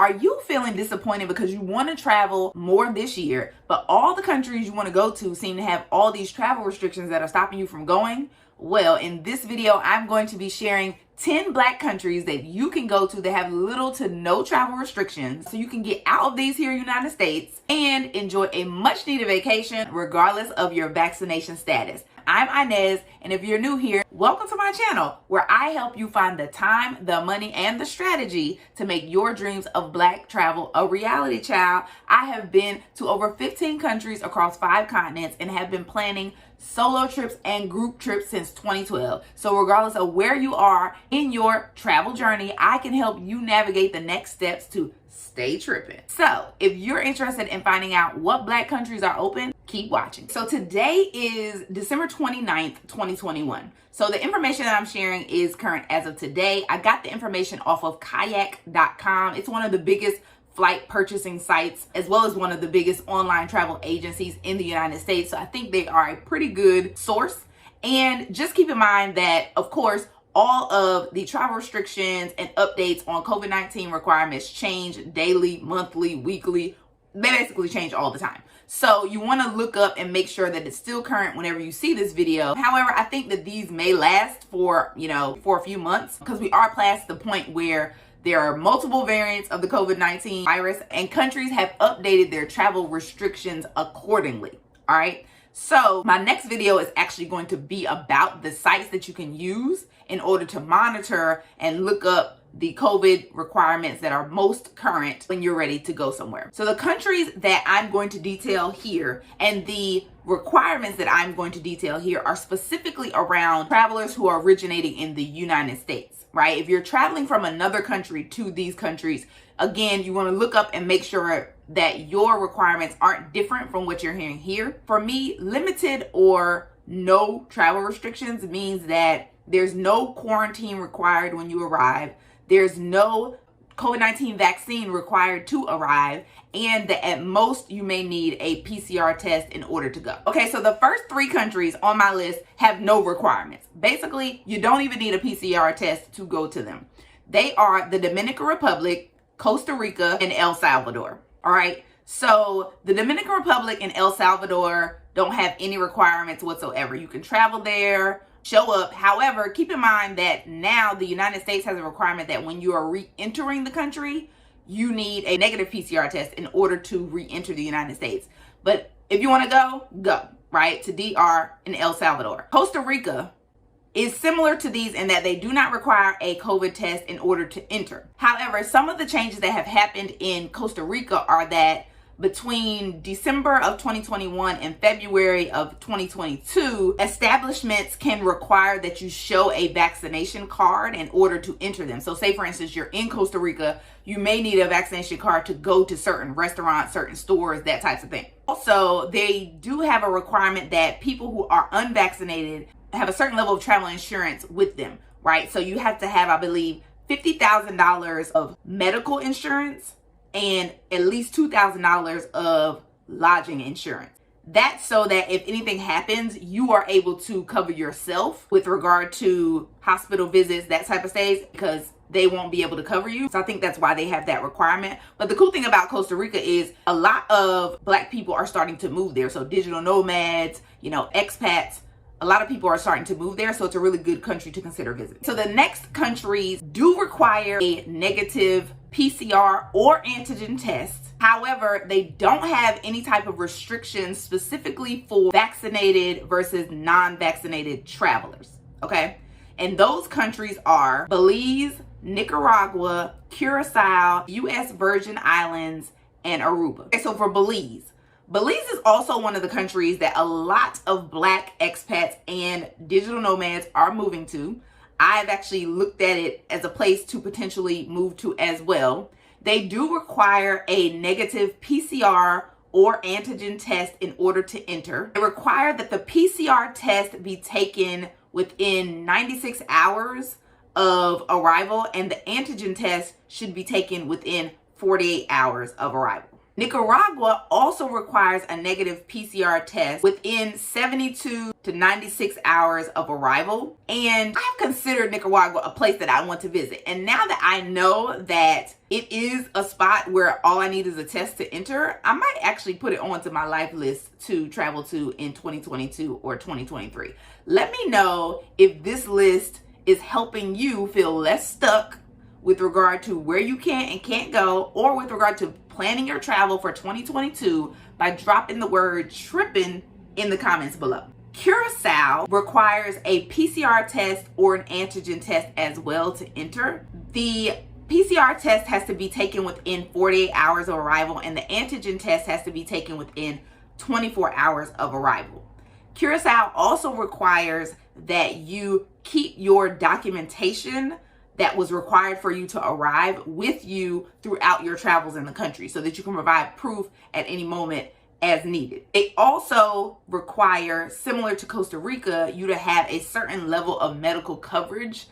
Are you feeling disappointed because you want to travel more this year, but all the countries you want to go to seem to have all these travel restrictions that are stopping you from going? Well, in this video, I'm going to be sharing 10 Black countries that you can go to that have little to no travel restrictions, so you can get out of these here in the United States and enjoy a much needed vacation regardless of your vaccination status. I'm Inez, and if you're new here, welcome to my channel where I help you find the time, the money, and the strategy to make your dreams of Black travel a reality, child. I have been to over 15 countries across 5 continents and have been planning solo trips and group trips since 2012. So regardless of where you are in your travel journey, I can help you navigate the next steps to stay tripping. So if you're interested in finding out what Black countries are open, keep watching. So today is December 29th, 2021. So the information that I'm sharing is current as of today. I got the information off of kayak.com. It's one of the biggest flight purchasing sites, as well as one of the biggest online travel agencies in the United States. So I think they are a pretty good source. And just keep in mind that, of course, all of the travel restrictions and updates on COVID-19 requirements change daily, monthly, weekly. They basically change all the time. So you want to look up and make sure that it's still current whenever you see this video. However, I think that these may last for, for a few months, because we are past the point where there are multiple variants of the COVID-19 virus and countries have updated their travel restrictions accordingly. All right. So my next video is actually going to be about the sites that you can use in order to monitor and look up the COVID requirements that are most current when you're ready to go somewhere. So the countries that I'm going to detail here and the requirements that I'm going to detail here are specifically around travelers who are originating in the United States, right? If you're traveling from another country to these countries, again, you want to look up and make sure that your requirements aren't different from what you're hearing here. For me, limited or no travel restrictions means that there's no quarantine required when you arrive. There's no COVID-19 vaccine required to arrive, and that at most you may need a PCR test in order to go. Okay, so the first 3 countries on my list have no requirements. Basically, you don't even need a PCR test to go to them. They are the Dominican Republic, Costa Rica, and El Salvador. All right, so the Dominican Republic and El Salvador don't have any requirements whatsoever. You can travel there, show up. However, keep in mind that now the United States has a requirement that when you are re-entering the country, you need a negative PCR test in order to re-enter the United States. But if you want to go, right, to DR and El Salvador. Costa Rica is similar to these in that they do not require a COVID test in order to enter. However, some of the changes that have happened in Costa Rica are that between December of 2021 and February of 2022, establishments can require that you show a vaccination card in order to enter them. So say, for instance, you're in Costa Rica, you may need a vaccination card to go to certain restaurants, certain stores, that type of thing. Also, they do have a requirement that people who are unvaccinated have a certain level of travel insurance with them, right? So you have to have, I believe, $50,000 of medical insurance and at least $2,000 of lodging insurance. That's so that if anything happens, you are able to cover yourself with regard to hospital visits, that type of stays, because they won't be able to cover you. So I think that's why they have that requirement. But the cool thing about Costa Rica is a lot of Black people are starting to move there. So digital nomads, expats, a lot of people are starting to move there, so it's a really good country to consider visiting. So the next countries do require a negative PCR or antigen test. However, they don't have any type of restrictions specifically for vaccinated versus non-vaccinated travelers, okay? And those countries are Belize, Nicaragua, Curacao, U.S. Virgin Islands, and Aruba. Okay, so for Belize is also one of the countries that a lot of Black expats and digital nomads are moving to. I've actually looked at it as a place to potentially move to as well. They do require a negative PCR or antigen test in order to enter. They require that the PCR test be taken within 96 hours of arrival, and the antigen test should be taken within 48 hours of arrival. Nicaragua also requires a negative PCR test within 72 to 96 hours of arrival. And I've considered Nicaragua a place that I want to visit. And now that I know that it is a spot where all I need is a test to enter, I might actually put it onto my life list to travel to in 2022 or 2023. Let me know if this list is helping you feel less stuck with regard to where you can and can't go, or with regard to planning your travel for 2022 by dropping the word tripping in the comments below. Curacao requires a PCR test or an antigen test as well to enter. The PCR test has to be taken within 48 hours of arrival, and the antigen test has to be taken within 24 hours of arrival. Curacao also requires that you keep your documentation that was required for you to arrive with you throughout your travels in the country so that you can provide proof at any moment as needed. They also require, similar to Costa Rica, you to have a certain level of medical coverage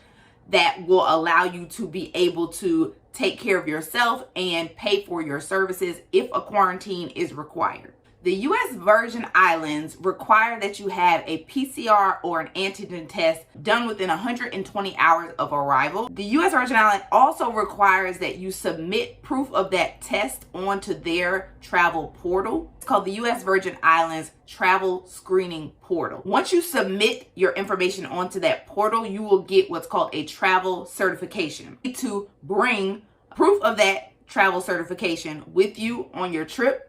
that will allow you to be able to take care of yourself and pay for your services if a quarantine is required. The U.S. Virgin Islands require that you have a PCR or an antigen test done within 120 hours of arrival. The U.S. Virgin Islands also requires that you submit proof of that test onto their travel portal. It's called the U.S. Virgin Islands Travel Screening Portal. Once you submit your information onto that portal, you will get what's called a travel certification. You need to bring proof of that travel certification with you on your trip,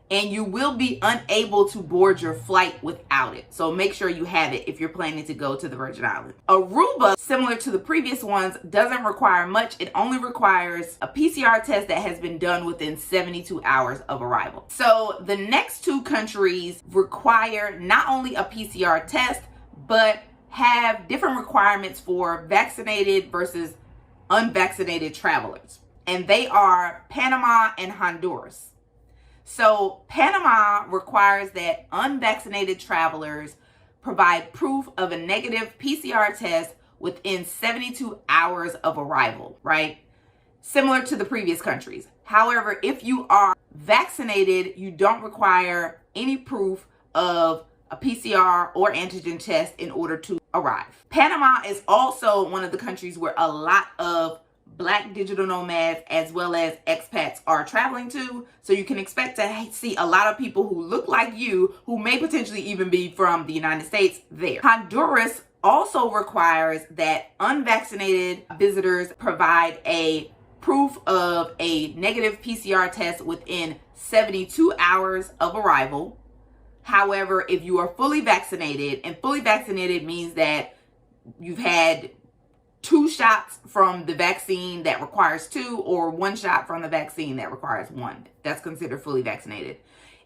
and you will be unable to board your flight without it. So make sure you have it if you're planning to go to the Virgin Islands. Aruba, similar to the previous ones, doesn't require much. It only requires a PCR test that has been done within 72 hours of arrival. So the next two countries require not only a PCR test, but have different requirements for vaccinated versus unvaccinated travelers. And they are Panama and Honduras. So Panama requires that unvaccinated travelers provide proof of a negative PCR test within 72 hours of arrival, right? Similar to the previous countries. However, if you are vaccinated, you don't require any proof of a PCR or antigen test in order to arrive. Panama is also one of the countries where a lot of Black digital nomads as well as expats are traveling to. So you can expect to see a lot of people who look like you, who may potentially even be from the United States there. Honduras also requires that unvaccinated visitors provide a proof of a negative PCR test within 72 hours of arrival. However, if you are fully vaccinated, and fully vaccinated means that you've had 2 shots from the vaccine that requires 2, or 1 shot from the vaccine that requires 1. That's considered fully vaccinated.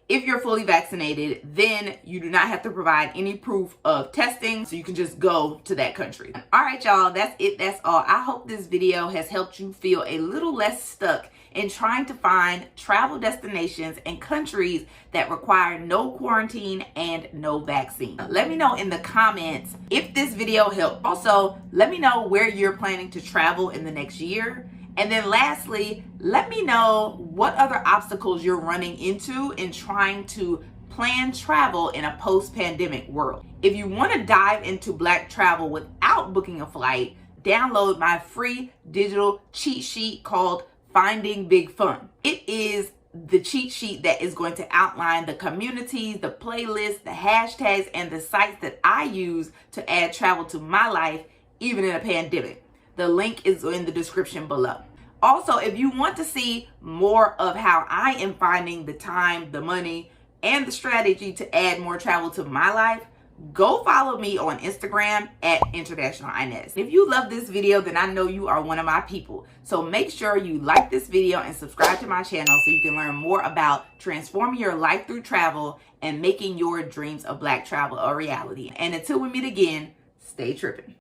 If you're fully vaccinated, then you do not have to provide any proof of testing, so you can just go to that country. All right, y'all, that's it. That's all. I hope this video has helped you feel a little less stuck in trying to find travel destinations and countries that require no quarantine and no vaccine. Let me know in the comments if this video helped. Also, let me know where you're planning to travel in the next year. And then lastly, let me know what other obstacles you're running into in trying to plan travel in a post-pandemic world. If you want to dive into Black travel without booking a flight, download my free digital cheat sheet called Finding Big Fun. It is the cheat sheet that is going to outline the communities, the playlists, the hashtags, and the sites that I use to add travel to my life, even in a pandemic. The link is in the description below. Also, if you want to see more of how I am finding the time, the money, and the strategy to add more travel to my life, go follow me on Instagram at International Inez. If you love this video, then I know you are one of my people. So make sure you like this video and subscribe to my channel so you can learn more about transforming your life through travel and making your dreams of Black travel a reality. And until we meet again, stay tripping.